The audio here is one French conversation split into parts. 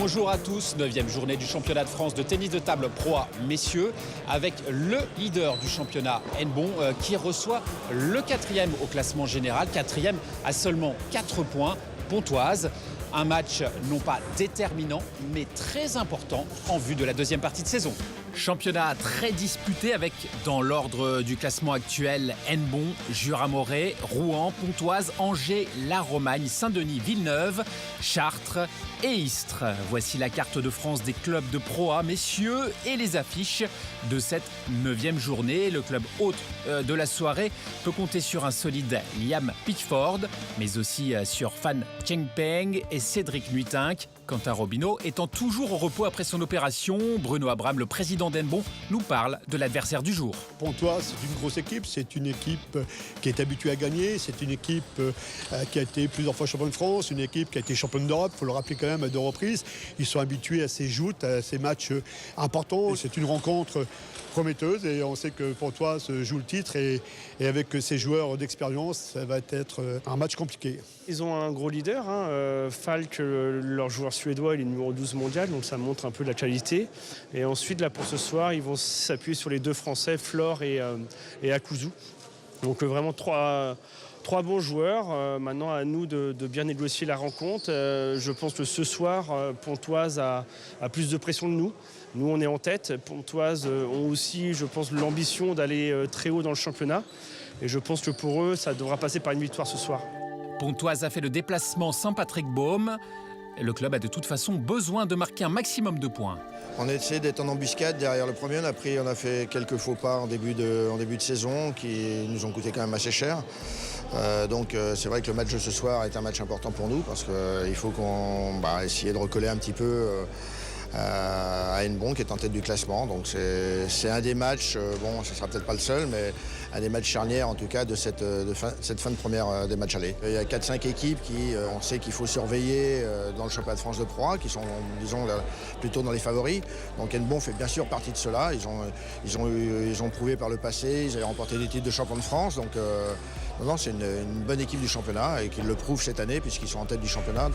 Bonjour à tous, 9e journée du championnat de France de tennis de table Pro A messieurs, avec le leader du championnat Nbon qui reçoit le 4e au classement général, 4e à seulement 4 points, Pontoise. Un match non pas déterminant, mais très important en vue de la deuxième partie de saison. Championnat très disputé avec, dans l'ordre du classement actuel, Nbon, Jura-Morée, Rouen, Pontoise, Angers, La Romagne, Saint-Denis, Villeneuve, Chartres et Istres. Voici la carte de France des clubs de Pro A, messieurs, et les affiches de cette 9e journée. Le club hôte de la soirée peut compter sur un solide Liam Pitchford, mais aussi sur Fan Chengpeng et Cédric Nuitink. Quentin Robineau étant toujours au repos après son opération, Bruno Abraham, le président d'Nbon, nous parle de l'adversaire du jour. Pontoise, c'est une grosse équipe, c'est une équipe qui est habituée à gagner, c'est une équipe qui a été plusieurs fois championne de France, une équipe qui a été championne d'Europe, il faut le rappeler quand même à 2 reprises. Ils sont habitués à ces joutes, à ces matchs importants. C'est une rencontre prometteuse et on sait que Pontoise joue le titre et avec ses joueurs d'expérience, ça va être un match compliqué. Ils ont un gros leader, Falk, leur joueur suédois, il est numéro 12 mondial, donc ça montre un peu la qualité. Et ensuite, là pour ce soir, ils vont s'appuyer sur les 2 Français, Flore et Akuzu. Donc vraiment trois bons joueurs. Maintenant, à nous de bien négocier la rencontre. Je pense que ce soir, Pontoise a plus de pression que nous. Nous, on est en tête. Pontoise ont aussi, je pense, l'ambition d'aller très haut dans le championnat. Et je pense que pour eux, ça devra passer par une victoire ce soir. Pontoise a fait le déplacement sans Patrick Baume. Le club a de toute façon besoin de marquer un maximum de points. On a essayé d'être en embuscade derrière le premier. On a fait quelques faux pas en début de saison qui nous ont coûté quand même assez cher. Donc c'est vrai que le match de ce soir est un match important pour nous parce qu'il faut qu'on essayer de recoller un petit peu à Nbon qui est en tête du classement. Donc c'est un des matchs, bon ce ne sera peut-être pas le seul, mais un des matchs charnières en tout cas de cette fin de première des matchs allés. Il y a 4-5 équipes qui on sait qu'il faut surveiller dans le championnat de France de Pro A, qui sont disons plutôt dans les favoris. Donc Nbon fait bien sûr partie de cela. Ils ont prouvé par le passé, ils avaient remporté des titres de champion de France. Donc non, c'est une bonne équipe du championnat et qu'ils le prouvent cette année puisqu'ils sont en tête du championnat.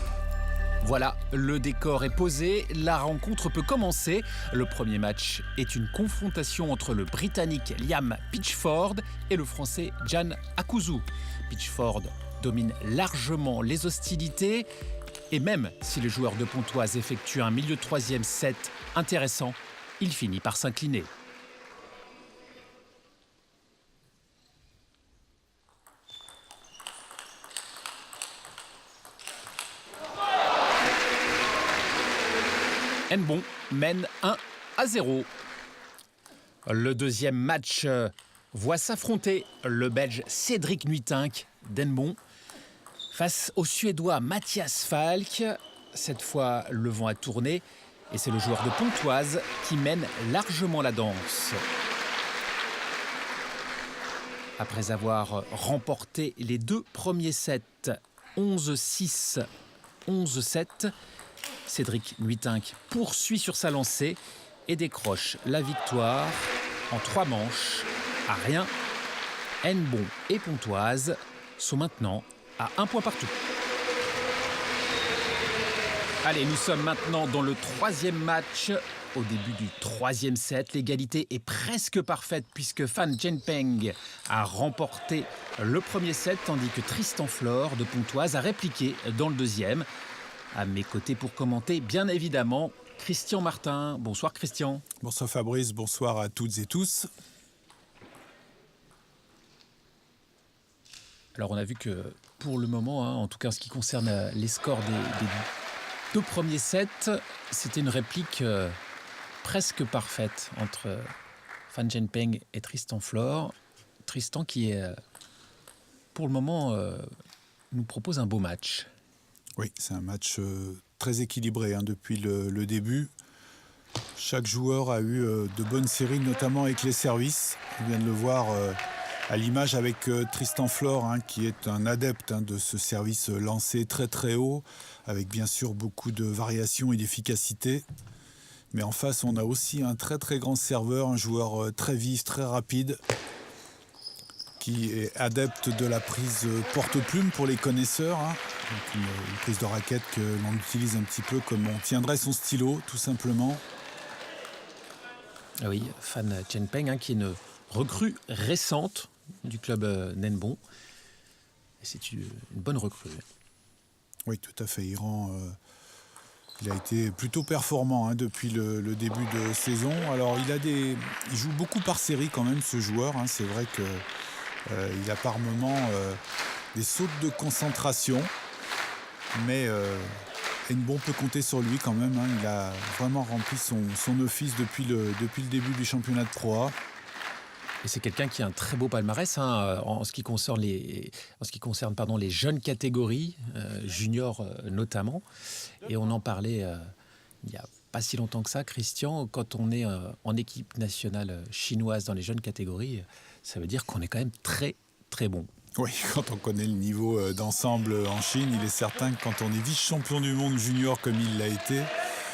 Voilà, le décor est posé, la rencontre peut commencer. Le premier match est une confrontation entre le Britannique Liam Pitchford et le Français Jan Akuzu. Pitchford domine largement les hostilités et même si les joueurs de Pontoise effectuent un milieu de 3e set intéressant, il finit par s'incliner. Nbon mène 1-0. Le deuxième match voit s'affronter le Belge Cédric Nuitink d'Nbon face au Suédois Mathias Falk. Cette fois, le vent a tourné et c'est le joueur de Pontoise qui mène largement la danse. Après avoir remporté les 2 premiers sets, 11-6, 11-7, Cédric Nuitink poursuit sur sa lancée et décroche la victoire en 3 manches à rien. Nbon et Pontoise sont maintenant à 1 point partout. Allez, nous sommes maintenant dans le 3e match. Au début du 3e set, l'égalité est presque parfaite puisque Fan Chengpeng a remporté le premier set tandis que Tristan Flore de Pontoise a répliqué dans le deuxième. À mes côtés pour commenter, bien évidemment, Christian Martin. Bonsoir Christian. Bonsoir Fabrice, bonsoir à toutes et tous. Alors on a vu que pour le moment, en tout cas en ce qui concerne les scores des 2 premiers sets, c'était une réplique presque parfaite entre Fan Chengpeng et Tristan Flore. Tristan qui est, pour le moment, nous propose un beau match. Oui, c'est un match très équilibré depuis le début. Chaque joueur a eu de bonnes séries, notamment avec les services. On vient de le voir à l'image avec Tristan Flore, qui est un adepte de ce service lancé très très haut, avec bien sûr beaucoup de variations et d'efficacité. Mais en face, on a aussi un très très grand serveur, un joueur très vif, très rapide. qui est adepte de la prise porte-plume pour les connaisseurs, hein. Donc une prise de raquette que l'on utilise un petit peu comme on tiendrait son stylo, tout simplement. Ah oui, Fan Chenpeng, hein, qui est une recrue récente du club Nenbon. Et c'est une bonne recrue. Oui, tout à fait. Il a été plutôt performant, hein, depuis le début de saison. Alors, il joue beaucoup par série quand même, ce joueur, hein. C'est vrai qu'il a par moments des sautes de concentration. Mais Henbon peut compter sur lui quand même, hein. Il a vraiment rempli son office depuis le début du championnat de Pro A. Et c'est quelqu'un qui a un très beau palmarès, hein, en ce qui concerne les jeunes catégories, juniors notamment. Et on en parlait il n'y a pas si longtemps que ça, Christian. Quand on est en équipe nationale chinoise dans les jeunes catégories, ça veut dire qu'on est quand même très, très bon. Oui, quand on connaît le niveau d'ensemble en Chine, il est certain que quand on est vice-champion du monde junior comme il l'a été,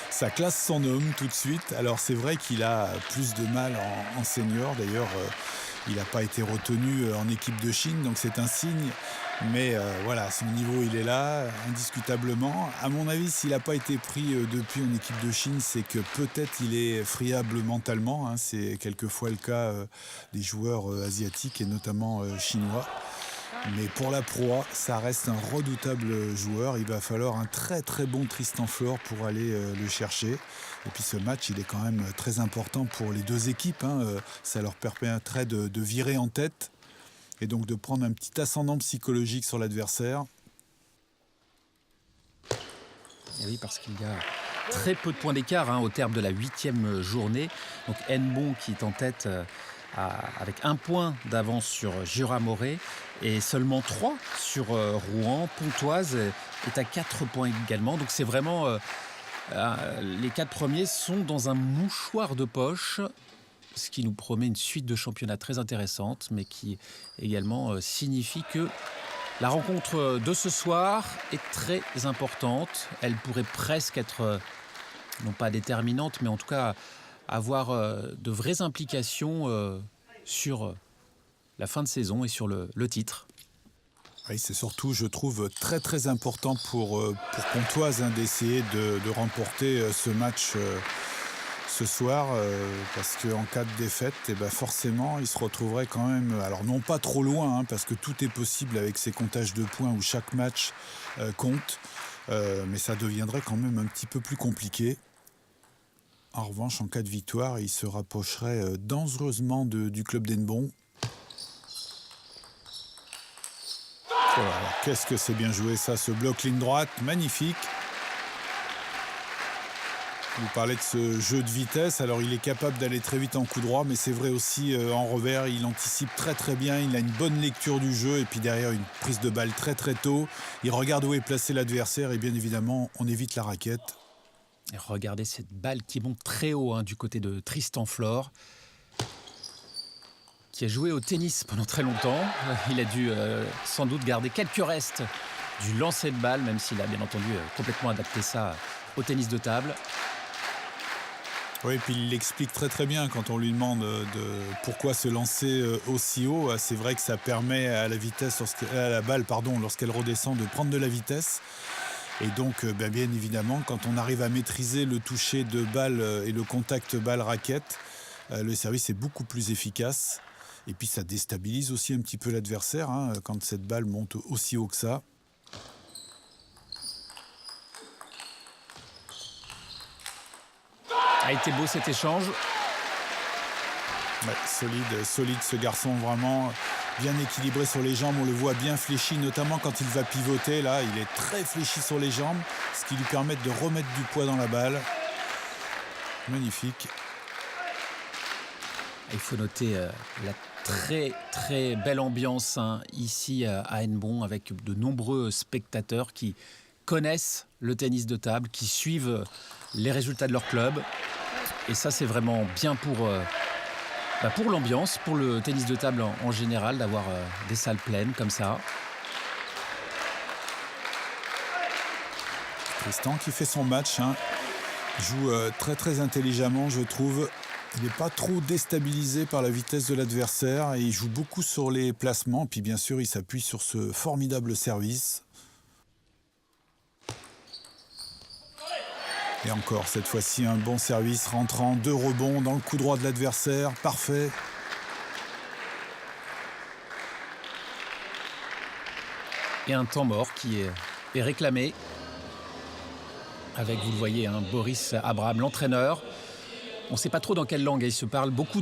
ça classe son homme tout de suite. Alors c'est vrai qu'il a plus de mal en senior. D'ailleurs, il n'a pas été retenu en équipe de Chine, donc c'est un signe. Mais voilà, son niveau, il est là, indiscutablement. À mon avis, s'il n'a pas été pris depuis en équipe de Chine, c'est que peut-être il est friable mentalement, hein. C'est quelquefois le cas des joueurs asiatiques et notamment chinois. Mais pour la Pro A, ça reste un redoutable joueur. Il va falloir un très très bon Tristan Flor pour aller le chercher. Et puis ce match, il est quand même très important pour les deux équipes, hein. Ça leur permettrait de virer en tête et donc de prendre un petit ascendant psychologique sur l'adversaire. Et oui, parce qu'il y a très peu de points d'écart, hein, au terme de la 8e journée. Donc Henbon qui est en tête avec 1 point d'avance sur Jura-Morée et seulement 3 sur Rouen. Pontoise est à 4 points également. Donc c'est vraiment... les 4 premiers sont dans un mouchoir de poche, ce qui nous promet une suite de championnats très intéressante, mais qui également signifie que la rencontre de ce soir est très importante. Elle pourrait presque être, non pas déterminante, mais en tout cas avoir de vraies implications sur la fin de saison et sur le titre. Oui, c'est surtout, je trouve, très très important pour Pontoise, hein, d'essayer de remporter ce match ce soir, parce qu'en cas de défaite, forcément, il se retrouverait quand même, alors non pas trop loin, hein, parce que tout est possible avec ces comptages de points où chaque match compte, mais ça deviendrait quand même un petit peu plus compliqué. En revanche, en cas de victoire, il se rapprocherait dangereusement du club d'Henbon. Voilà, qu'est-ce que c'est bien joué ça, ce bloc ligne droite, magnifique. Vous parlez de ce jeu de vitesse, alors il est capable d'aller très vite en coup droit, mais c'est vrai aussi en revers, il anticipe très très bien, il a une bonne lecture du jeu, et puis derrière une prise de balle très très tôt, il regarde où est placé l'adversaire, et bien évidemment on évite la raquette. Et regardez cette balle qui monte très haut, hein, du côté de Tristan Flor, qui a joué au tennis pendant très longtemps. Il a dû sans doute garder quelques restes du lancer de balle, même s'il a bien entendu complètement adapté ça au tennis de table. Oui, et puis il l'explique très très bien quand on lui demande pourquoi se lancer aussi haut. C'est vrai que ça permet à la balle, lorsqu'elle redescend, de prendre de la vitesse. Et donc, bien évidemment, quand on arrive à maîtriser le toucher de balle et le contact balle-raquette, le service est beaucoup plus efficace. Et puis ça déstabilise aussi un petit peu l'adversaire, hein, quand cette balle monte aussi haut que ça. A été beau cet échange. Ouais, solide ce garçon, vraiment bien équilibré sur les jambes. On le voit bien fléchi, notamment quand il va pivoter. Là, il est très fléchi sur les jambes, ce qui lui permet de remettre du poids dans la balle. Magnifique. Il faut noter la très très belle ambiance, hein, ici à Henbon, avec de nombreux spectateurs qui connaissent le tennis de table, qui suivent les résultats de leur club. Et ça, c'est vraiment bien pour l'ambiance, pour le tennis de table en général, d'avoir des salles pleines comme ça. Tristan qui fait son match, hein, joue très très intelligemment, je trouve. Il n'est pas trop déstabilisé par la vitesse de l'adversaire et il joue beaucoup sur les placements. Puis bien sûr, il s'appuie sur ce formidable service. Et encore, cette fois-ci, un bon service rentrant, 2 rebonds dans le coup droit de l'adversaire. Parfait. Et un temps mort qui est réclamé. Avec, vous le voyez, Boris Abraham, l'entraîneur. On ne sait pas trop dans quelle langue. Il se parle beaucoup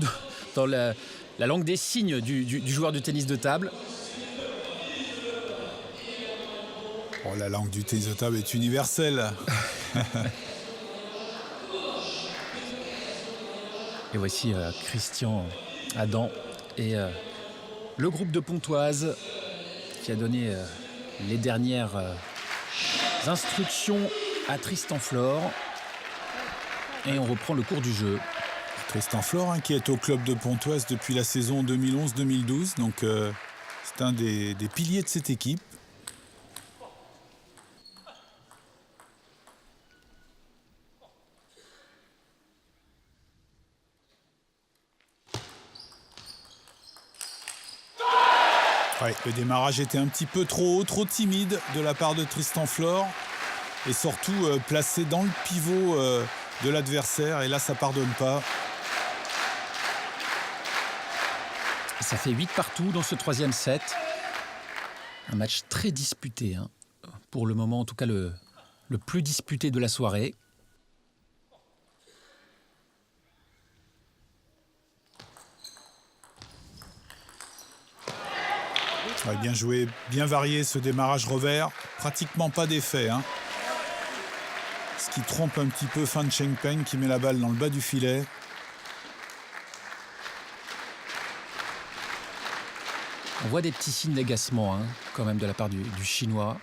dans la langue des signes du joueur de tennis de table. Oh, la langue du tennis de table est universelle. Et voici Christian Adam et le groupe de Pontoise qui a donné les dernières instructions à Tristan Flore. Et on reprend le cours du jeu. Tristan Flore, qui est au club de Pontoise depuis la saison 2011-2012. Donc c'est un des piliers de cette équipe. Ouais, le démarrage était un petit peu trop haut, trop timide de la part de Tristan Flore. Et surtout placé dans le pivot de l'adversaire. Et là, ça ne pardonne pas. Ça fait 8 partout dans ce 3e set. Un match très disputé. Pour le moment, en tout cas, le plus disputé de la soirée. Ouais, bien joué, bien varié ce démarrage revers. Pratiquement pas d'effet. Ce qui trompe un petit peu Fan Chengpeng qui met la balle dans le bas du filet. On voit des petits signes d'agacement quand même de la part du Chinois.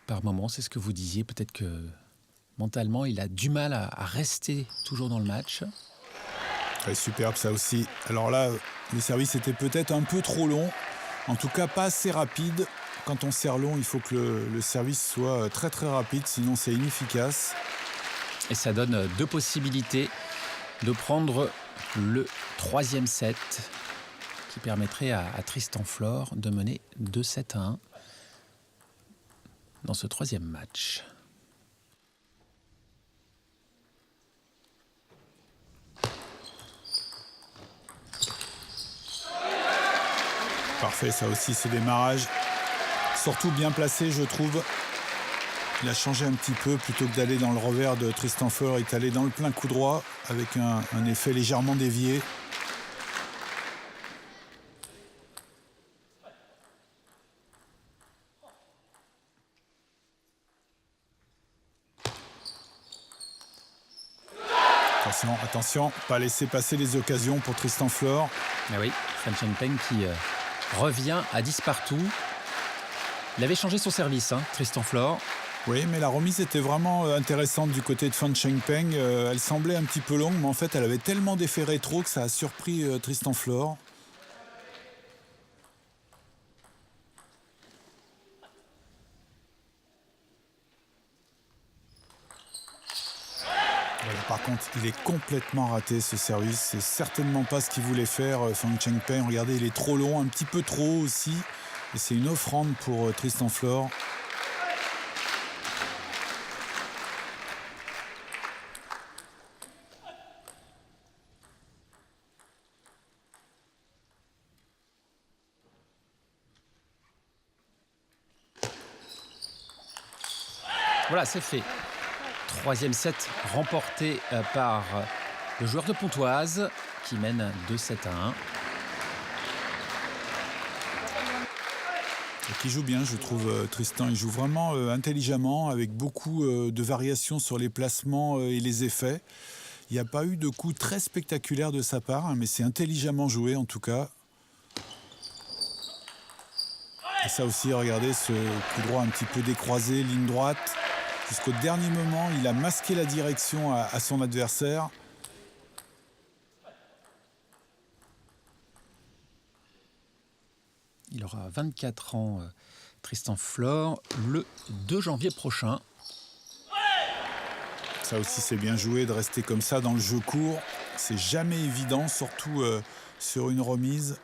Par moment, c'est ce que vous disiez. Peut-être que mentalement, il a du mal à rester toujours dans le match. Ouais, superbe ça aussi. Alors là, le service était peut-être un peu trop long. En tout cas, pas assez rapide. Quand on sert long, il faut que le service soit très très rapide, sinon c'est inefficace. Et ça donne 2 possibilités de prendre le 3e set qui permettrait à Tristan Flore de mener 2-7-1 dans ce 3e match. Parfait, ça aussi, ce démarrage. Surtout bien placé, je trouve. Il a changé un petit peu. Plutôt que d'aller dans le revers de Tristan Flore, il est allé dans le plein coup droit avec un effet légèrement dévié. Attention, attention, pas laisser passer les occasions pour Tristan Flore. Ah oui, Fan Chengpeng qui revient à 10 partout. Il avait changé son service, Tristan Flore. Oui, mais la remise était vraiment intéressante du côté de Fan Chengpeng. Elle semblait un petit peu longue, mais en fait, elle avait tellement d'effets rétro que ça a surpris Tristan Flore. Voilà, par contre, il est complètement raté ce service. C'est certainement pas ce qu'il voulait faire, Fan Chengpeng. Regardez, il est trop long, un petit peu trop haut aussi. Et c'est une offrande pour Tristan Flore. Voilà, c'est fait. 3e set remporté par le joueur de Pontoise qui mène 2-7-1. Et qui joue bien, je trouve, Tristan. Il joue vraiment intelligemment, avec beaucoup de variations sur les placements et les effets. Il n'y a pas eu de coup très spectaculaire de sa part, mais c'est intelligemment joué en tout cas. Et ça aussi, regardez, ce coup droit un petit peu décroisé, ligne droite. Jusqu'au dernier moment, il a masqué la direction à son adversaire. Il aura 24 ans, Tristan Flore, le 2 janvier prochain. Ça aussi, c'est bien joué de rester comme ça dans le jeu court. C'est jamais évident, surtout sur une remise.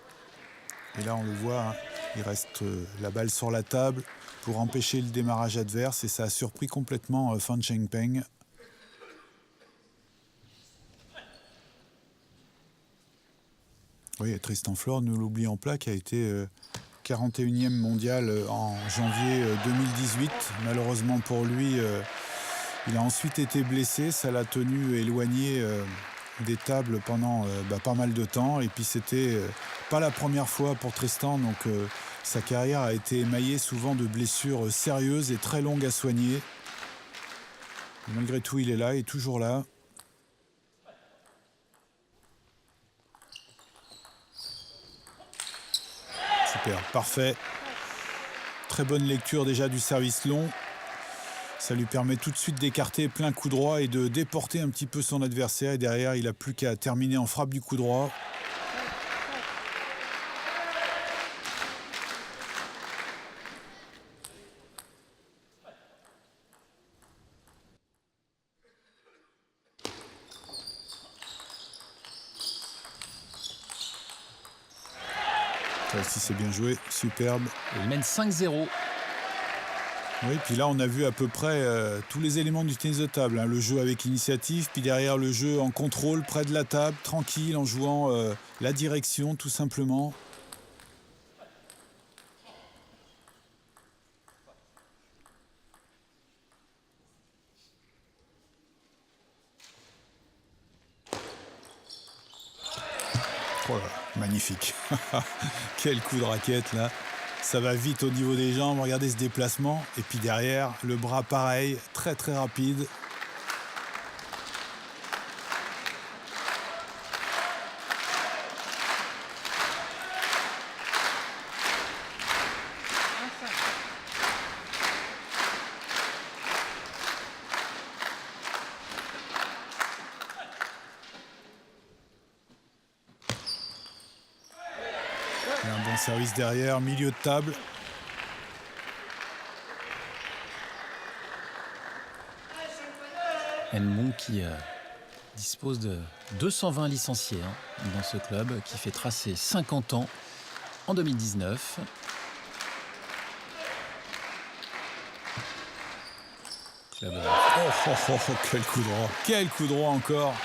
Et là, on le voit, hein, il reste la balle sur la table pour empêcher le démarrage adverse. Et ça a surpris complètement Fan Chengpeng. Oui, Tristan Flor, nous l'oublions pas, qui a été 41e mondial en janvier 2018. Malheureusement pour lui, il a ensuite été blessé. Ça l'a tenu éloigné des tables pendant pas mal de temps. Et puis c'était pas la première fois pour Tristan. Donc sa carrière a été émaillée souvent de blessures sérieuses et très longues à soigner. Malgré tout, il est là, il est toujours là. Super, parfait. Très bonne lecture déjà du service long. Ça lui permet tout de suite d'écarter plein coup droit et de déporter un petit peu son adversaire. Et derrière, il n'a plus qu'à terminer en frappe du coup droit. Ça aussi, c'est bien joué, superbe. Il mène 5-0. Oui, puis là, on a vu à peu près tous les éléments du tennis de table. Hein. Le jeu avec initiative, puis derrière le jeu en contrôle, près de la table, tranquille, en jouant la direction, tout simplement. Oh là, magnifique. Quel coup de raquette, là. Ça va vite au niveau des jambes, regardez ce déplacement. Et puis derrière, le bras pareil, très très rapide. Et un bon service derrière, milieu de table. Henbon qui dispose de 220 licenciés dans ce club, qui fait tracer 50 ans en 2019. Club. Quel coup droit. Quel coup droit encore.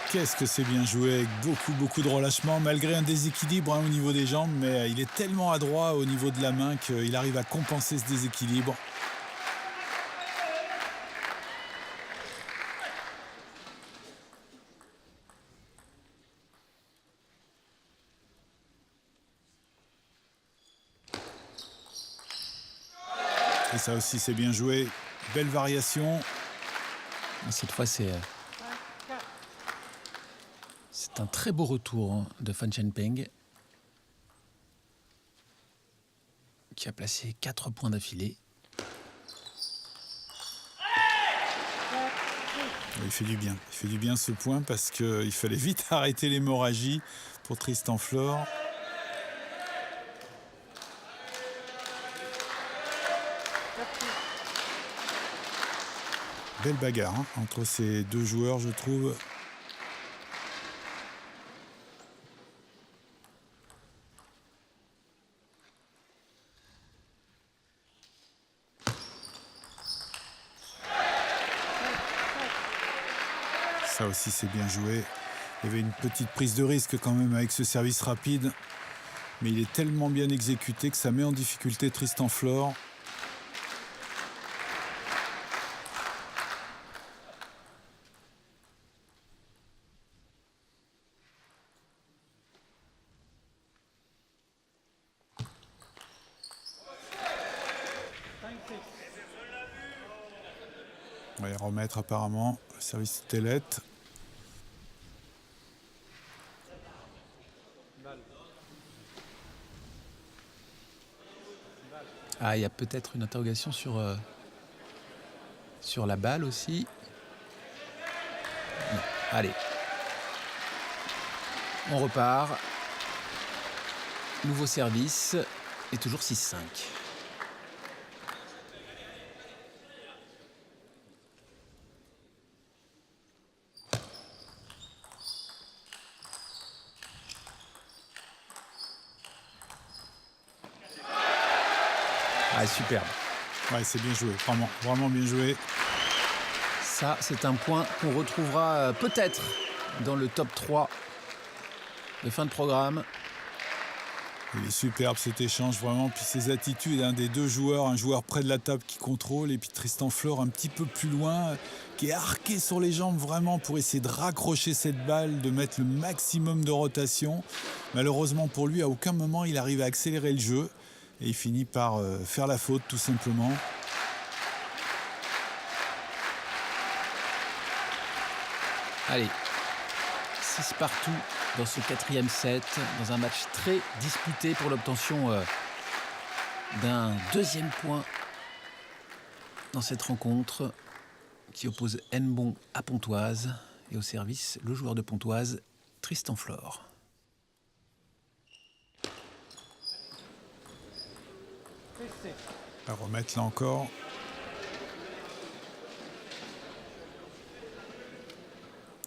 Qu'est-ce que c'est bien joué, avec beaucoup de relâchement, malgré un déséquilibre au niveau des jambes, mais il est tellement adroit au niveau de la main qu'il arrive à compenser ce déséquilibre. Et ça aussi, c'est bien joué. Belle variation. Cette fois, c'est un très beau retour de Fan Chengpeng, qui a placé 4 points d'affilée. Il fait du bien ce point parce qu'il fallait vite arrêter l'hémorragie pour Tristan Flor. Belle bagarre entre ces deux joueurs, je trouve. Ça aussi, c'est bien joué. Il y avait une petite prise de risque quand même avec ce service rapide. Mais il est tellement bien exécuté que ça met en difficulté Tristan Flor. On va y remettre apparemment le service Tellette. Ah, il y a peut-être une interrogation sur la balle aussi. Non. Allez. On repart. Nouveau service. Et toujours 6-5. Ah, superbe. Ouais, c'est bien joué, vraiment, vraiment bien joué. Ça, c'est un point qu'on retrouvera peut-être dans le top 3 de fin de programme. Il est superbe cet échange, vraiment. Puis ses attitudes des deux joueurs, un joueur près de la table qui contrôle, et puis Tristan Flor un petit peu plus loin, qui est arqué sur les jambes vraiment pour essayer de raccrocher cette balle, de mettre le maximum de rotation. Malheureusement pour lui, à aucun moment il arrive à accélérer le jeu. Et il finit par faire la faute, tout simplement. Allez, 6 partout dans ce 4e set, dans un match très disputé pour l'obtention d'un 2e point dans cette rencontre qui oppose Hennebont à Pontoise. Et au service, le joueur de Pontoise, Tristan Flor. À remettre là encore.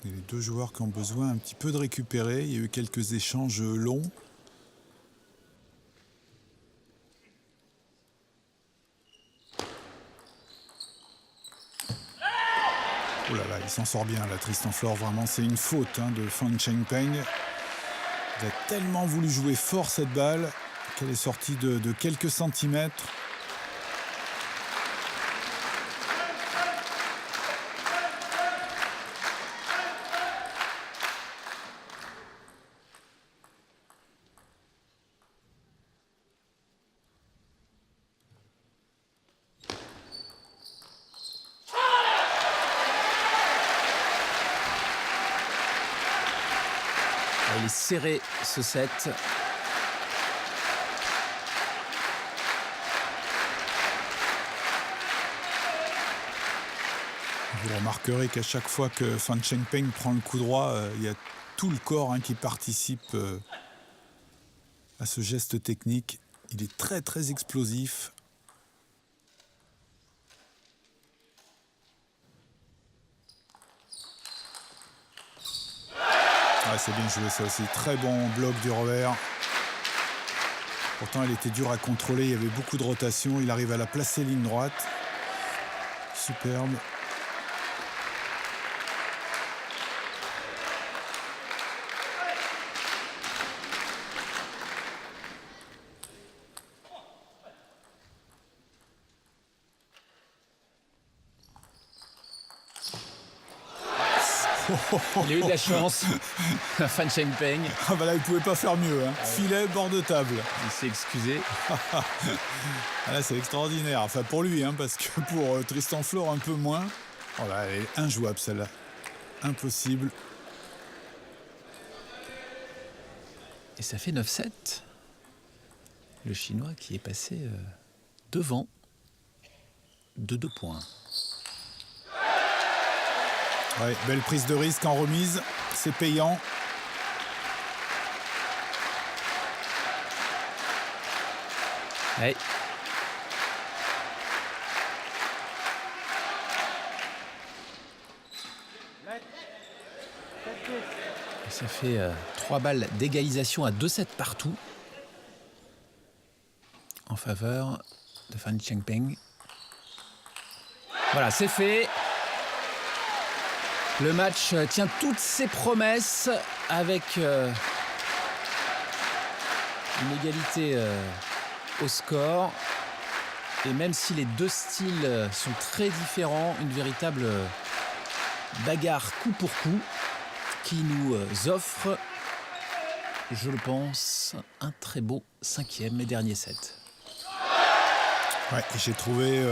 Et les deux joueurs qui ont besoin un petit peu de récupérer. Il y a eu quelques échanges longs. Oh là là, il s'en sort bien là, Tristan Flor. Vraiment, c'est une faute de Fan Chengpeng. Il a tellement voulu jouer fort cette balle qu'elle est sortie de quelques centimètres. Il est serré ce set. Vous remarquerez qu'à chaque fois que Fan Chengpeng prend le coup droit, il y a tout le corps qui participe à ce geste technique. Il est très très explosif. Ah, c'est bien joué ça aussi. Très bon bloc du revers. Pourtant, il était dur à contrôler. Il y avait beaucoup de rotation. Il arrive à la placer ligne droite. Superbe. Il a eu de la chance, Fan Chengpeng. Ah bah là, il pouvait pas faire mieux. Filet, bord de table. Il s'est excusé. Ah là, c'est extraordinaire. Enfin, pour lui, parce que pour Tristan Flor, un peu moins. Oh là, elle est injouable, celle-là. Impossible. Et ça fait 9-7. Le Chinois qui est passé devant de 2 points. Ouais, belle prise de risque en remise. C'est payant. Ouais. Et ça fait 3 balles d'égalisation à 2-7 partout en faveur de Fan Chengpeng. Voilà, c'est fait. Le match tient toutes ses promesses avec une égalité au score. Et même si les deux styles sont très différents, une véritable bagarre coup pour coup qui nous offre, je le pense, un très beau 5e et dernier set. Ouais, j'ai trouvé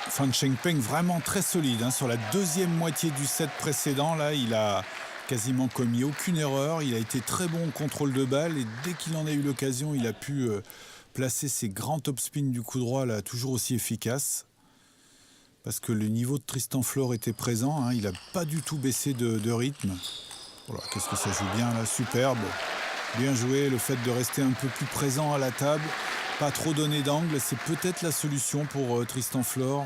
Fan Chengpeng vraiment très solide. Sur la deuxième moitié du set précédent, là, il a quasiment commis aucune erreur. Il a été très bon au contrôle de balle et dès qu'il en a eu l'occasion, il a pu placer ses grands topspins du coup droit là, toujours aussi efficaces. Parce que le niveau de Tristan Flor était présent. Il n'a pas du tout baissé de rythme. Voilà, qu'est-ce que ça joue bien là, superbe. Bien joué, le fait de rester un peu plus présent à la table. Pas trop donné d'angle, c'est peut-être la solution pour Tristan Flor.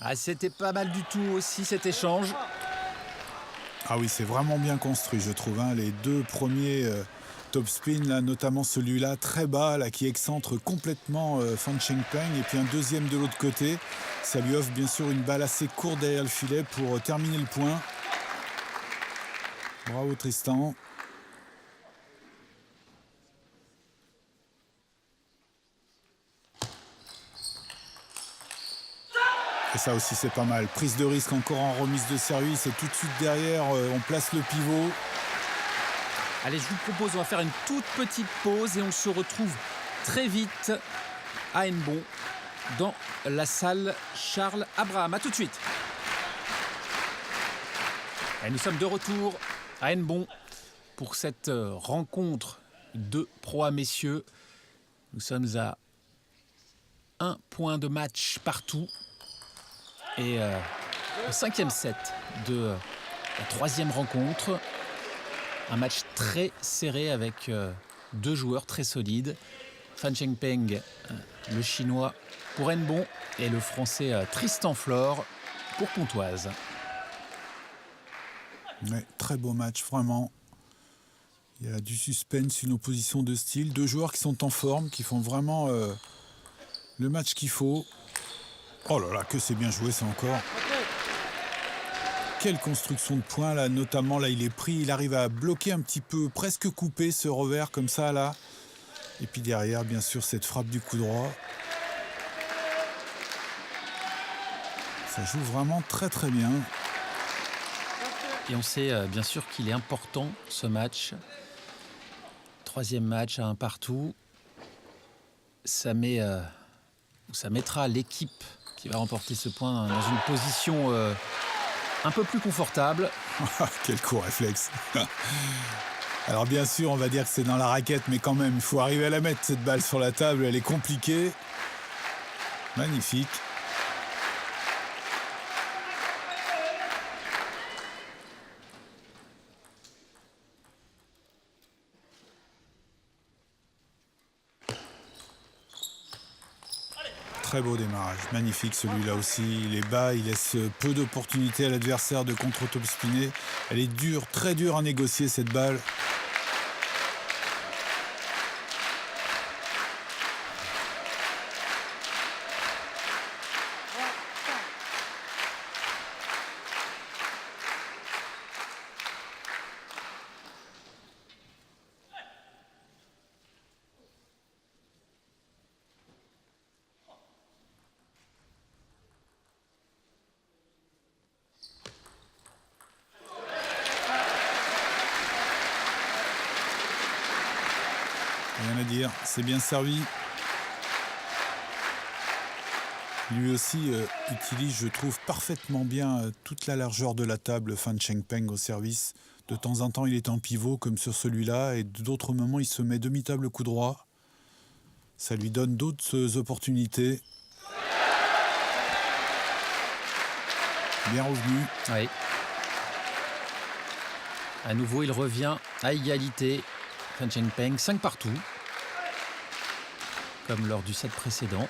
Ah, c'était pas mal du tout aussi cet échange. Ah oui, c'est vraiment bien construit, je trouve. Les deux premiers top spin, là, notamment celui-là, très bas, là, qui excentre complètement Fan Chengpeng. Et puis un deuxième de l'autre côté. Ça lui offre bien sûr une balle assez courte derrière le filet pour terminer le point. Bravo Tristan. Et ça aussi c'est pas mal. Prise de risque encore en remise de service et tout de suite derrière on place le pivot. Allez, je vous propose, on va faire une toute petite pause et on se retrouve très vite à Hennebont dans la salle Charles Abraham. A tout de suite. Et nous sommes de retour à Hennebont pour cette rencontre de Pro A messieurs. Nous sommes à 1 point de match partout. Et au 5e set de la 3e rencontre, un match très serré avec deux joueurs très solides. Fan Chengpeng, le chinois pour Hennebont, et le français Tristan Flor pour Pontoise. Ouais, très beau match, vraiment. Il y a du suspense, une opposition de style. Deux joueurs qui sont en forme, qui font vraiment le match qu'il faut. Oh là là, que c'est bien joué ça encore. Quelle construction de points là, notamment là il est pris, il arrive à bloquer un petit peu, presque couper ce revers comme ça là. Et puis derrière bien sûr cette frappe du coup droit. Ça joue vraiment très très bien. Et on sait bien sûr qu'il est important ce match. 3e match à 1 partout. Ça mettra l'équipe qui va remporter ce point dans une position un peu plus confortable. Quel coup réflexe. Alors bien sûr on va dire que c'est dans la raquette, mais quand même il faut arriver à la mettre cette balle sur la table, elle est compliquée. Magnifique. Très beau démarrage, magnifique celui-là aussi. Il est bas, il laisse peu d'opportunités à l'adversaire de contre-top spinner. Elle est dure, très dure à négocier cette balle. Rien à dire, c'est bien servi. Lui aussi utilise, je trouve, parfaitement bien toute la largeur de la table, Fan Chengpeng au service. De temps en temps, il est en pivot, comme sur celui-là, et d'autres moments, il se met demi-table coup droit. Ça lui donne d'autres opportunités. Bien revenu. Oui. À nouveau, il revient à égalité. Fan Chengpeng, 5 partout, comme lors du set précédent.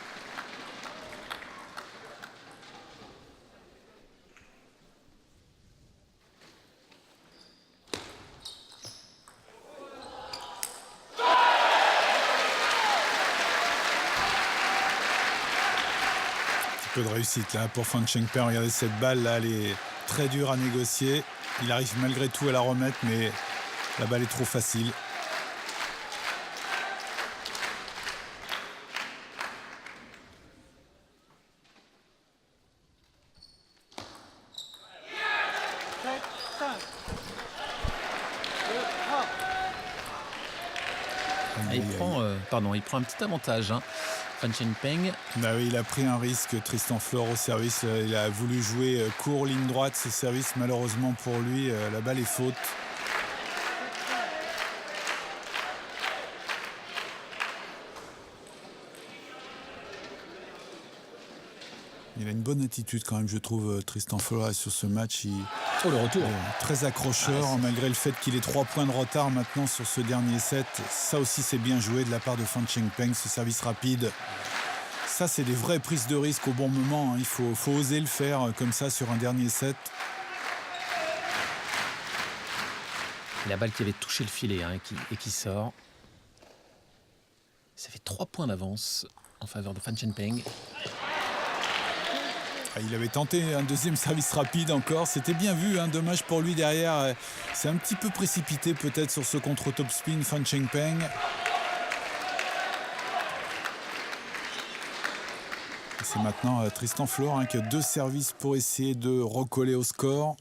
Un peu de réussite là pour Fan Chengpeng. Regardez cette balle là, elle est très dure à négocier. Il arrive malgré tout à la remettre, mais la balle est trop facile. Il prend un petit avantage, Fan Chengpeng. Bah oui, il a pris un risque, Tristan Flor au service. Il a voulu jouer court, ligne droite, ce service. Malheureusement pour lui, la balle est faute. Il a une bonne attitude quand même, je trouve, Tristan Flor sur ce match. Le retour. Très accrocheur, malgré le fait qu'il ait 3 points de retard maintenant sur ce dernier set. Ça aussi, c'est bien joué de la part de Fan Chengpeng, ce service rapide. ça, c'est des vraies prises de risque au bon moment. Il faut oser le faire comme ça sur un dernier set. La balle qui avait touché le filet et qui sort. Ça fait 3 points d'avance en faveur de Fan Chengpeng. Il avait tenté un deuxième service rapide encore. C'était bien vu, hein. Dommage pour lui derrière. C'est un petit peu précipité peut-être sur ce contre-top spin Fan Chengpeng. C'est maintenant Tristan Flor qui a 2 services pour essayer de recoller au score.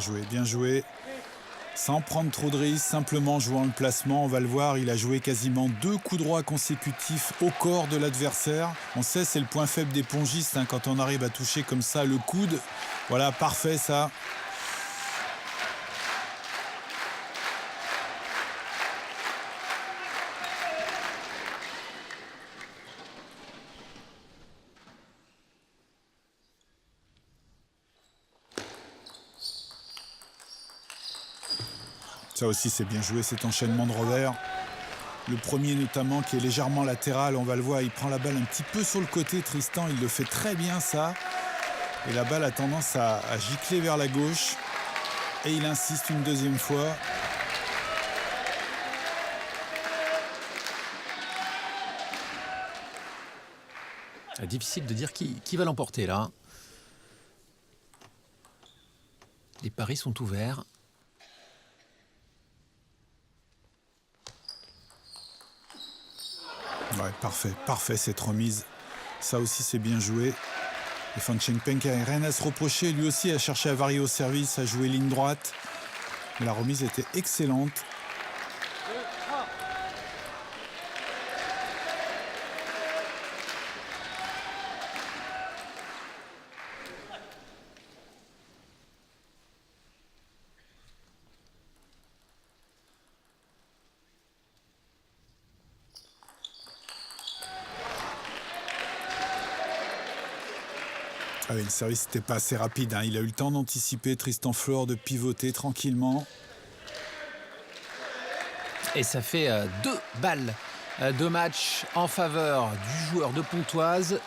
Ouais, bien joué. Sans prendre trop de risques, simplement jouant le placement. On va le voir, il a joué quasiment 2 coups droits consécutifs au corps de l'adversaire. On sait, c'est le point faible des pongistes, hein, quand on arrive à toucher comme ça le coude. Voilà, parfait ça. Ça aussi, c'est bien joué, cet enchaînement de revers. Le premier notamment qui est légèrement latéral, on va le voir, il prend la balle un petit peu sur le côté, Tristan, il le fait très bien ça. Et la balle a tendance à gicler vers la gauche. Et il insiste une deuxième fois. Difficile de dire qui va l'emporter là. Les paris sont ouverts. Ouais, parfait cette remise. Ça aussi, c'est bien joué. Et Fan Chengpeng n'a rien à se reprocher. Lui aussi a cherché à varier au service, à jouer ligne droite. Mais la remise était excellente. Ah oui, le service n'était pas assez rapide, hein. Il a eu le temps d'anticiper, Tristan Flor, de pivoter tranquillement. Et ça fait 2 balles de match en faveur du joueur de Pontoise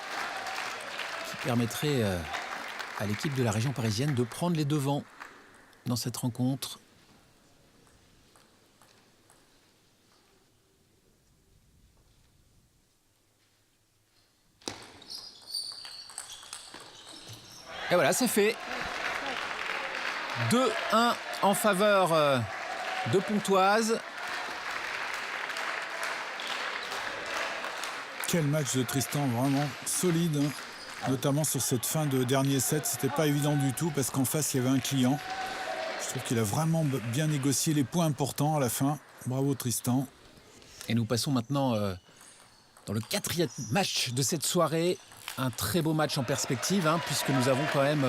qui permettrait à l'équipe de la région parisienne de prendre les devants dans cette rencontre. Et voilà, c'est fait. 2-1 en faveur de Pontoise. Quel match de Tristan, vraiment solide, hein. Notamment sur cette fin de dernier set. C'était pas évident du tout parce qu'en face, il y avait un client. Je trouve qu'il a vraiment bien négocié les points importants à la fin. Bravo Tristan. Et nous passons maintenant dans le 4e match de cette soirée. Un très beau match en perspective, hein, puisque nous avons quand même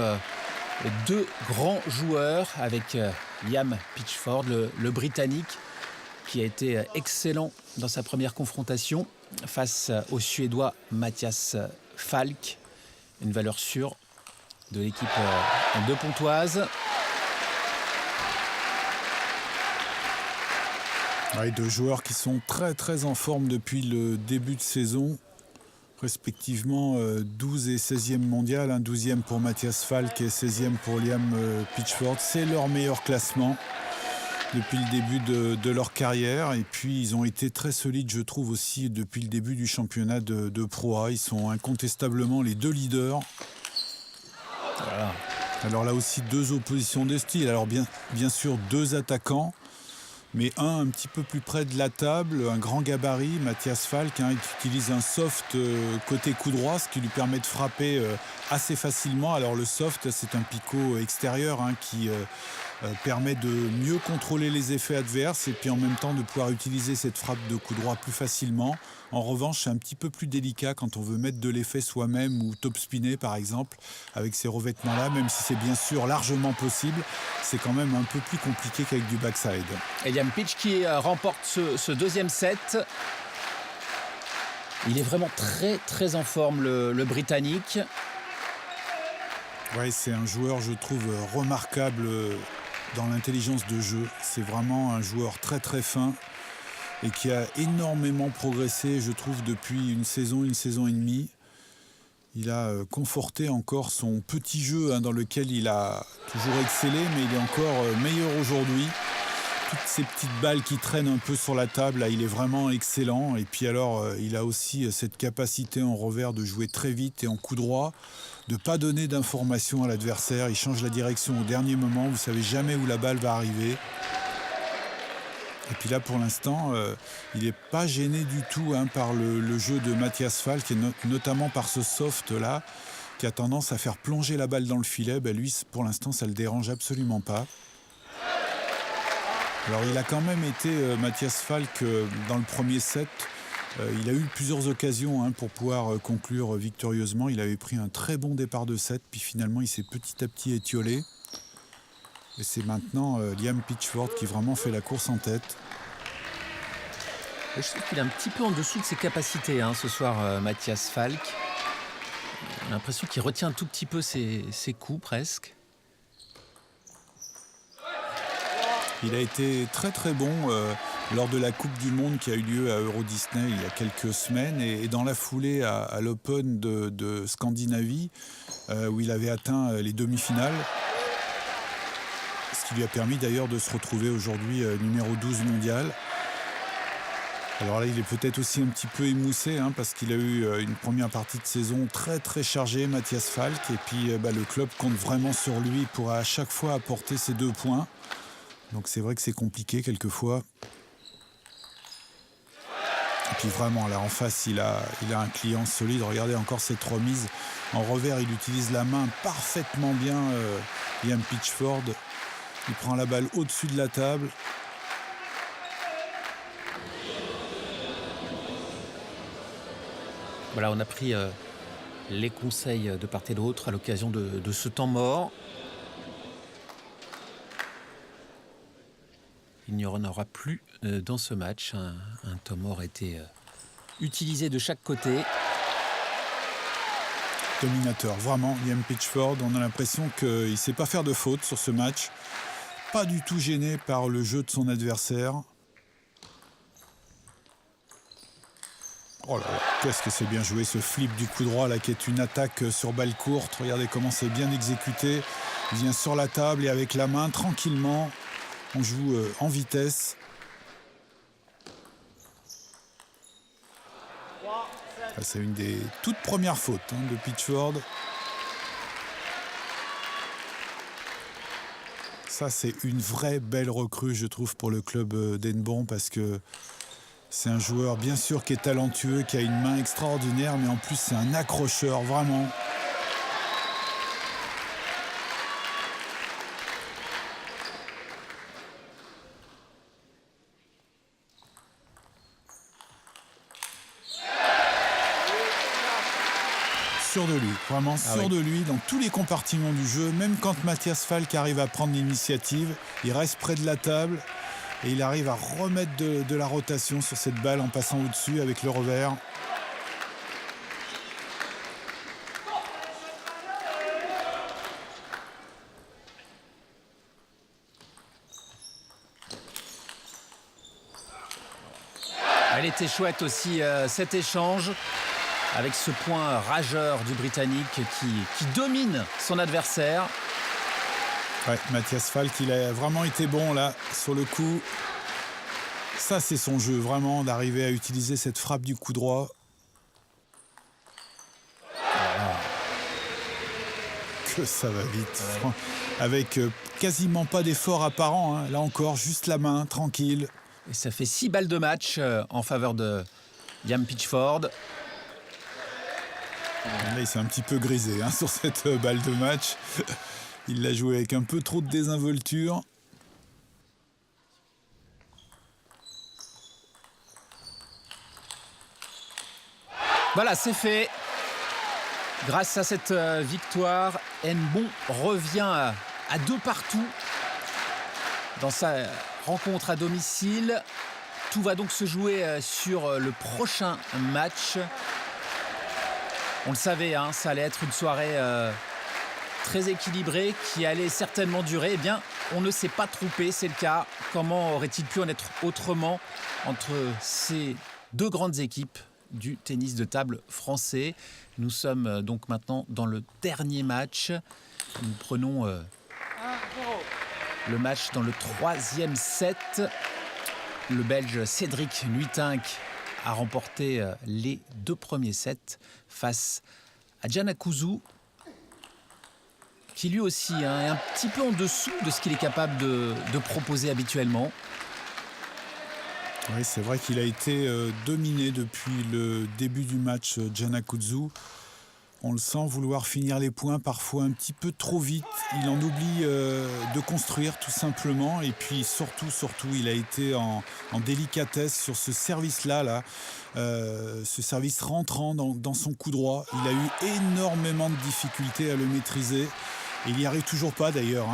2 grands joueurs avec Liam Pitchford, le Britannique, qui a été excellent dans sa première confrontation face au Suédois Mathias Falk, une valeur sûre de l'équipe de Pontoise. Ouais, 2 joueurs qui sont très en forme depuis le début de saison. Respectivement 12 et 16e mondial, 12e pour Mathias Falk et 16e pour Liam Pitchford. C'est leur meilleur classement depuis le début de leur carrière. Et puis ils ont été très solides, je trouve aussi, depuis le début du championnat de Pro A. Ils sont incontestablement les 2 leaders. Voilà. Alors là aussi 2 oppositions de style. Alors bien sûr 2 attaquants. Mais un petit peu plus près de la table, un grand gabarit, Mathias Falk, qui utilise un soft côté coup droit, ce qui lui permet de frapper assez facilement. Alors le soft, c'est un picot extérieur qui permet de mieux contrôler les effets adverses et puis en même temps de pouvoir utiliser cette frappe de coup droit plus facilement. En revanche, c'est un petit peu plus délicat quand on veut mettre de l'effet soi-même ou top spinner par exemple, avec ces revêtements-là, même si c'est bien sûr largement possible, c'est quand même un peu plus compliqué qu'avec du backside. Et Liam Pitch qui remporte ce 2e set. Il est vraiment très en forme, le Britannique. Ouais, c'est un joueur, je trouve, remarquable dans l'intelligence de jeu. C'est vraiment un joueur très très fin et qui a énormément progressé, je trouve, depuis une saison et demie. Il a conforté encore son petit jeu dans lequel il a toujours excellé, mais il est encore meilleur aujourd'hui. Toutes ces petites balles qui traînent un peu sur la table, là, il est vraiment excellent. Et puis alors, il a aussi cette capacité en revers de jouer très vite et en coup droit, de ne pas donner d'informations à l'adversaire. Il change la direction au dernier moment, vous ne savez jamais où la balle va arriver. Et puis là, pour l'instant, il n'est pas gêné du tout par le jeu de Matthias Falk, et notamment par ce soft-là, qui a tendance à faire plonger la balle dans le filet. Lui, pour l'instant, ça ne le dérange absolument pas. Alors il a quand même été, Matthias Falk, dans le premier set. Il a eu plusieurs occasions pour pouvoir conclure victorieusement. Il avait pris un très bon départ de set, puis finalement il s'est petit à petit étiolé. Et c'est maintenant Liam Pitchford qui vraiment fait la course en tête. Je trouve qu'il est un petit peu en dessous de ses capacités ce soir, Matthias Falk. J'ai l'impression qu'il retient un tout petit peu ses coups presque. Il a été très très bon lors de la Coupe du Monde qui a eu lieu à Euro Disney il y a quelques semaines et dans la foulée à l'Open de Scandinavie où il avait atteint les demi-finales. Ce qui lui a permis d'ailleurs de se retrouver aujourd'hui numéro 12 mondial. Alors là, il est peut-être aussi un petit peu émoussé parce qu'il a eu une première partie de saison très très chargée, Matthias Falk. Et puis le club compte vraiment sur lui pour à chaque fois apporter ses 2 points. Donc c'est vrai que c'est compliqué quelquefois. Et puis vraiment, là en face, il a un client solide. Regardez encore cette remise. En revers, il utilise la main parfaitement bien, Liam Pitchford. Il prend la balle au-dessus de la table. Voilà, on a pris les conseils de part et d'autre à l'occasion de ce temps mort. Il n'y en aura plus dans ce match. Un temps mort a été utilisé de chaque côté. Dominateur, vraiment, Liam Pitchford. On a l'impression qu'il ne sait pas faire de faute sur ce match. Pas du tout gêné par le jeu de son adversaire. Oh là là, qu'est-ce que c'est bien joué ce flip du coup droit là qui est une attaque sur balle courte. Regardez comment c'est bien exécuté. Il vient sur la table et avec la main, tranquillement, on joue en vitesse. C'est une des toutes premières fautes de Pitchford. Ça, c'est une vraie belle recrue, je trouve, pour le club d'Henbon, parce que c'est un joueur, bien sûr, qui est talentueux, qui a une main extraordinaire, mais en plus, c'est un accrocheur, vraiment. Sûr de lui, vraiment sûr de lui dans tous les compartiments du jeu. Même quand Matthias Falk arrive à prendre l'initiative, il reste près de la table et il arrive à remettre de la rotation sur cette balle en passant au-dessus avec le revers. Elle était chouette aussi cet échange, avec ce point rageur du Britannique qui domine son adversaire. Ouais, Matthias Falk, il a vraiment été bon là, sur le coup. Ça, c'est son jeu, vraiment, d'arriver à utiliser cette frappe du coup droit. Que ça va vite. Ouais. Avec quasiment pas d'effort apparent. Là encore, juste la main, tranquille. Et ça fait 6 balles de match en faveur de Liam Pitchford. Là, il s'est un petit peu grisé sur cette balle de match. Il l'a joué avec un peu trop de désinvolture. Voilà, c'est fait. Grâce à cette victoire, Henbon revient à 2 partout dans sa rencontre à domicile. Tout va donc se jouer sur le prochain match. On le savait, ça allait être une soirée très équilibré qui allait certainement durer. Eh bien, on ne s'est pas trompé, c'est le cas. Comment aurait-il pu en être autrement entre ces deux grandes équipes du tennis de table français? Nous sommes donc maintenant dans le dernier match. Nous prenons le match dans le 3e set. Le Belge Cédric Nuitink a remporté les 2 premiers sets face à Gianna Couzu, qui lui aussi est un petit peu en dessous de ce qu'il est capable de proposer habituellement. Oui, c'est vrai qu'il a été dominé depuis le début du match, Gianna Couzu. On le sent vouloir finir les points parfois un petit peu trop vite. Il en oublie de construire tout simplement. Et puis surtout, il a été en délicatesse sur ce service-là. Ce service rentrant dans son coup droit. Il a eu énormément de difficultés à le maîtriser. Et il n'y arrive toujours pas d'ailleurs.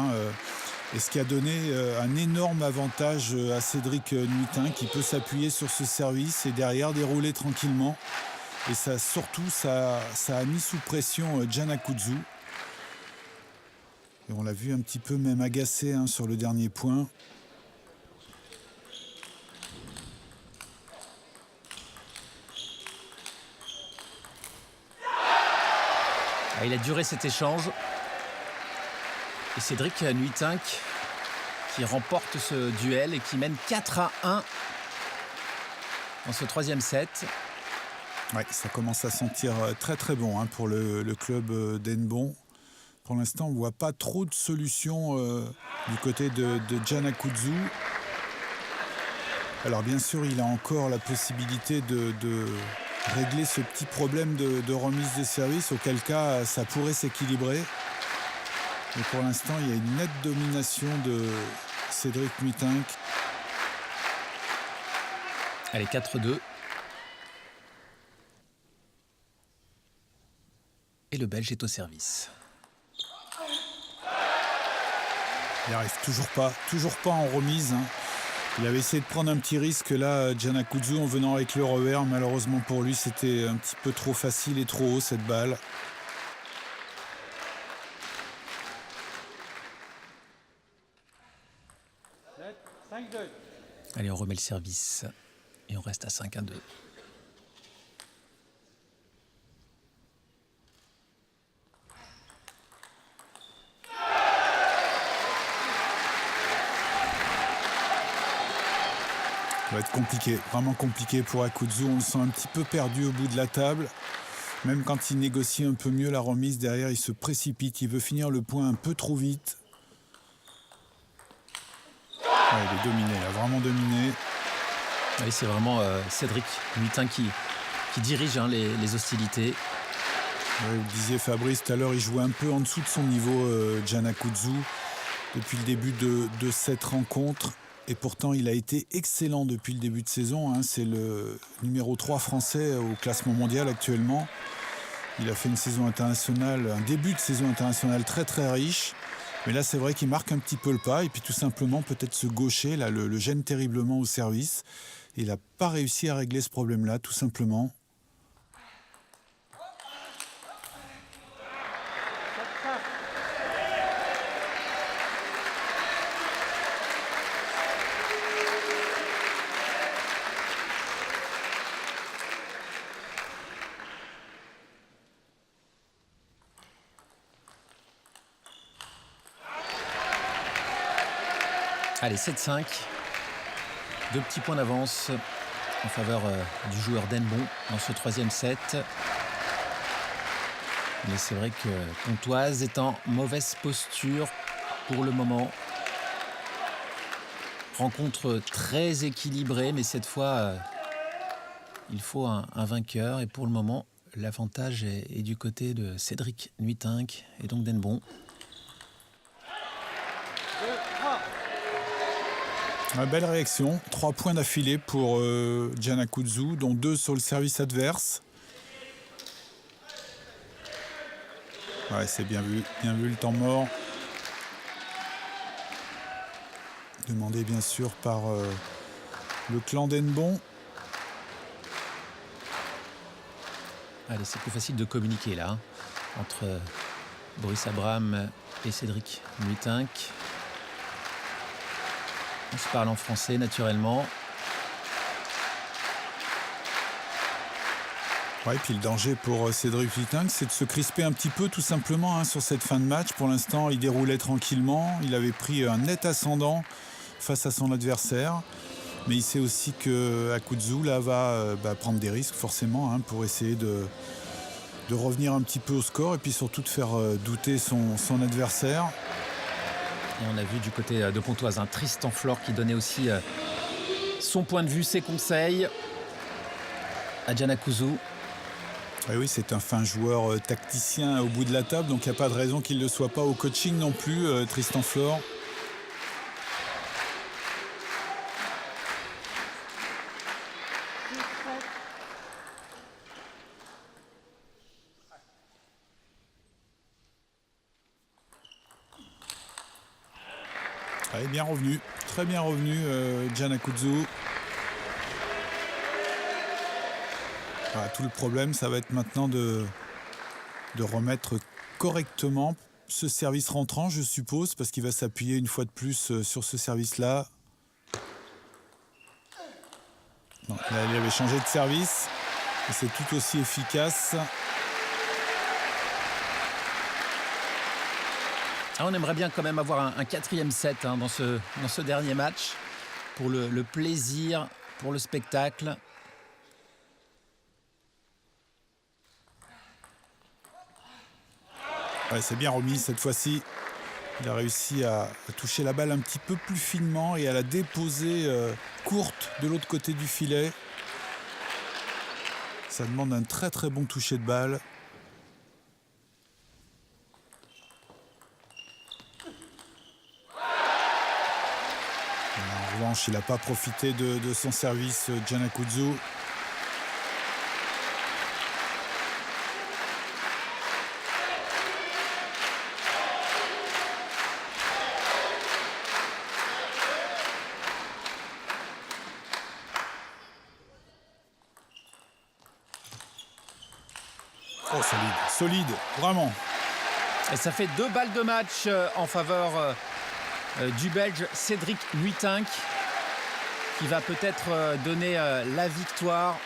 Et ce qui a donné un énorme avantage à Cédric Nuitink, qui peut s'appuyer sur ce service et derrière dérouler tranquillement. Et ça, surtout, ça a mis sous pression Gianna Couzu. Et on l'a vu un petit peu même agacé sur le dernier point. Il a duré cet échange. Et Cédric Nuitink qui remporte ce duel et qui mène 4-1 dans ce 3e set. Ouais, ça commence à sentir très très bon pour le club d'Henbon. Pour l'instant, on ne voit pas trop de solutions du côté de Gianna Couzu. Alors bien sûr, il a encore la possibilité de régler ce petit problème de remise de service, auquel cas ça pourrait s'équilibrer. Mais pour l'instant, il y a une nette domination de Cédric Nuitink. Allez, 4-2. Et le Belge est au service. Il n'arrive toujours pas en remise. Il avait essayé de prendre un petit risque là, Gianna Couzu, en venant avec le revers. Malheureusement pour lui, c'était un petit peu trop facile et trop haut cette balle. Allez, on remet le service et on reste à 5-2. Ça va être compliqué, vraiment compliqué pour Couzu. On le sent un petit peu perdu au bout de la table. Même quand il négocie un peu mieux la remise, derrière, il se précipite. Il veut finir le point un peu trop vite. Ouais, il est dominé, il a vraiment dominé. Oui, c'est vraiment Cédric Nuitink qui dirige les hostilités. Ouais, vous disiez Fabrice tout à l'heure, il jouait un peu en dessous de son niveau, Gianna Couzu, depuis le début de cette rencontre. Et pourtant, il a été excellent depuis le début de saison. C'est le numéro 3 français au classement mondial actuellement. Il a fait une saison internationale, un début de saison internationale très très riche. Mais là, c'est vrai qu'il marque un petit peu le pas. Et puis tout simplement, peut-être ce gaucher là, le gêne terriblement au service. Il n'a pas réussi à régler ce problème-là, tout simplement. Allez, 7-5. 2 petits points d'avance en faveur du joueur d'Henbon dans ce 3e set. Mais c'est vrai que Pontoise est en mauvaise posture pour le moment. Rencontre très équilibrée, mais cette fois, il faut un vainqueur. Et pour le moment, l'avantage est du côté de Cédric Nuitink et donc d'Henbon. Une belle réaction, 3 points d'affilée pour Gianna Couzu, dont 2 sur le service adverse. Ouais, c'est bien vu le temps mort. Demandé bien sûr par le clan d'Henbon. Allez, c'est plus facile de communiquer là, entre Boris Abraham et Cédric Nuitink. On se parle en français naturellement. Ouais, et puis le danger pour Cédric Nuitink, c'est de se crisper un petit peu tout simplement sur cette fin de match. Pour l'instant, il déroulait tranquillement. Il avait pris un net ascendant face à son adversaire. Mais il sait aussi que Akuzzu là, va prendre des risques forcément pour essayer de revenir un petit peu au score et puis surtout de faire douter son adversaire. Et on a vu du côté de Pontoise un Tristan Flor qui donnait aussi son point de vue, ses conseils à Can Akuzzu. Et oui, c'est un fin joueur tacticien au bout de la table, donc il n'y a pas de raison qu'il ne le soit pas au coaching non plus, Tristan Flor. Allez, bien revenu, très bien revenu, Can Akuzzu. Voilà, tout le problème, ça va être maintenant de remettre correctement ce service rentrant, je suppose, parce qu'il va s'appuyer une fois de plus sur ce service-là. Non, là, il avait changé de service, et c'est tout aussi efficace. Ah, on aimerait bien quand même avoir un quatrième set dans ce dernier match, pour le plaisir, pour le spectacle. Ouais, c'est bien remis cette fois-ci. Il a réussi à toucher la balle un petit peu plus finement et à la déposer courte de l'autre côté du filet. Ça demande un très très bon toucher de balle. En revanche, il n'a pas profité de son service, Can Akuzzu. Oh, solide, vraiment. Et ça fait 2 balles de match en faveur du Belge Cédric Nuitink, qui va peut-être donner la victoire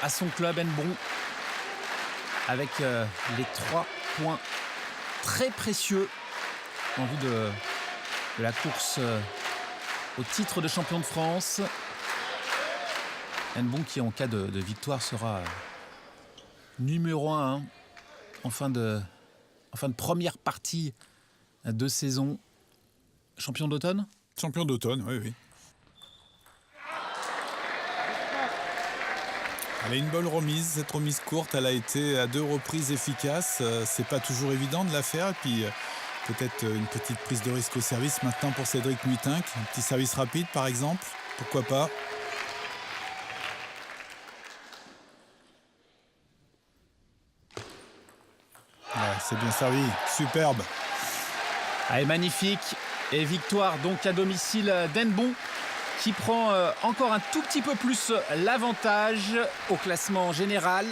à son club Hennebon avec les 3 points très précieux en vue de la course au titre de champion de France. Hennebon qui, en cas de victoire, sera numéro 1 en fin de première partie de saison. Champion d'automne ? Champion d'automne, oui. Elle a une bonne remise. Cette remise courte, elle a été à 2 reprises efficace. C'est pas toujours évident de la faire. Et puis peut-être une petite prise de risque au service maintenant pour Cédric Nuitink. Un petit service rapide par exemple, pourquoi pas. Ouais, c'est bien servi, superbe. Allez, magnifique. Et victoire donc à domicile d'Hennebon, qui prend encore un tout petit peu plus l'avantage au classement général.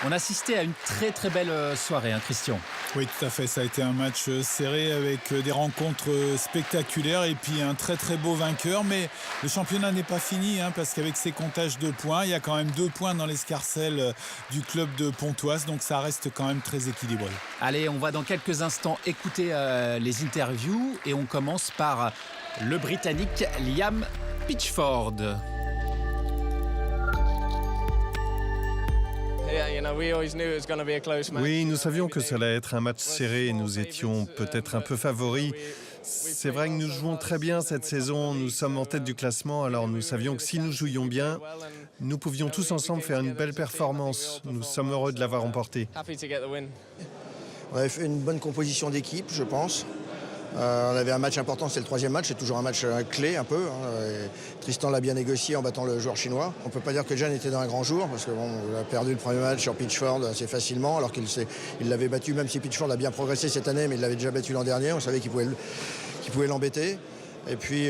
On a assisté à une très très belle soirée, Christian. Oui, tout à fait. Ça a été un match serré avec des rencontres spectaculaires et puis un très très beau vainqueur. Mais le championnat n'est pas fini parce qu'avec ces comptages de points, il y a quand même 2 points dans l'escarcelle du club de Pontoise. Donc ça reste quand même très équilibré. Allez, on va dans quelques instants écouter les interviews et on commence par le Britannique Liam Pitchford. Oui, nous savions que ça allait être un match serré. Nous étions peut-être un peu favoris. C'est vrai que nous jouons très bien cette saison. Nous sommes en tête du classement. Alors nous savions que si nous jouions bien, nous pouvions tous ensemble faire une belle performance. Nous sommes heureux de l'avoir remporté. On avait fait une bonne composition d'équipe, je pense. On avait un match important, c'est le 3e match, c'est toujours un match clé un peu. Tristan l'a bien négocié en battant le joueur chinois. On ne peut pas dire que Can était dans un grand jour, parce qu'il a perdu le premier match sur Pitchford assez facilement, alors qu'il l'avait battu, même si Pitchford a bien progressé cette année, mais il l'avait déjà battu l'an dernier, on savait qu'il pouvait l'embêter. Et puis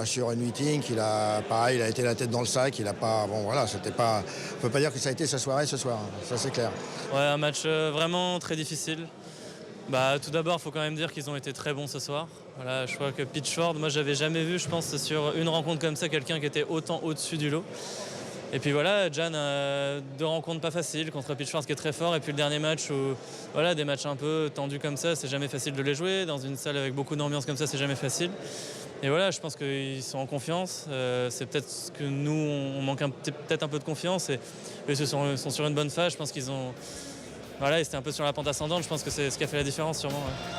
sur une meeting, il a été la tête dans le sac. Il a pas, bon voilà, c'était pas. On peut pas dire que ça a été sa soirée ce soir. Ça c'est clair. Ouais, un match vraiment très difficile. Tout d'abord, il faut quand même dire qu'ils ont été très bons ce soir. Voilà, je crois que Pitchford, moi j'avais jamais vu, je pense, sur une rencontre comme ça, quelqu'un qui était autant au-dessus du lot. Et puis voilà, Jan, 2 rencontres pas faciles contre Pitchford qui est très fort. Et puis le dernier match, où, voilà, des matchs un peu tendus comme ça, c'est jamais facile de les jouer. Dans une salle avec beaucoup d'ambiance comme ça, c'est jamais facile. Et voilà, je pense qu'ils sont en confiance. C'est peut-être ce que nous, on manque peut-être un peu de confiance. Et eux sont sur une bonne phase. Je pense qu'ils ont... Voilà, ils étaient un peu sur la pente ascendante. Je pense que c'est ce qui a fait la différence sûrement. Ouais.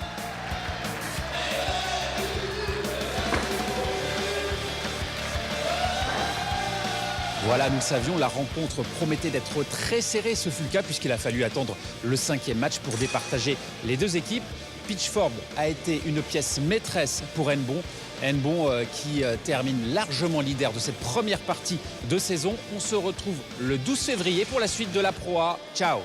Voilà, nous le savions, la rencontre promettait d'être très serrée. Ce fut le cas puisqu'il a fallu attendre le 5e match pour départager les 2 équipes. Pitchford a été une pièce maîtresse pour Henbon. Henbon qui termine largement leader de cette première partie de saison. On se retrouve le 12 février pour la suite de la Pro A. Ciao!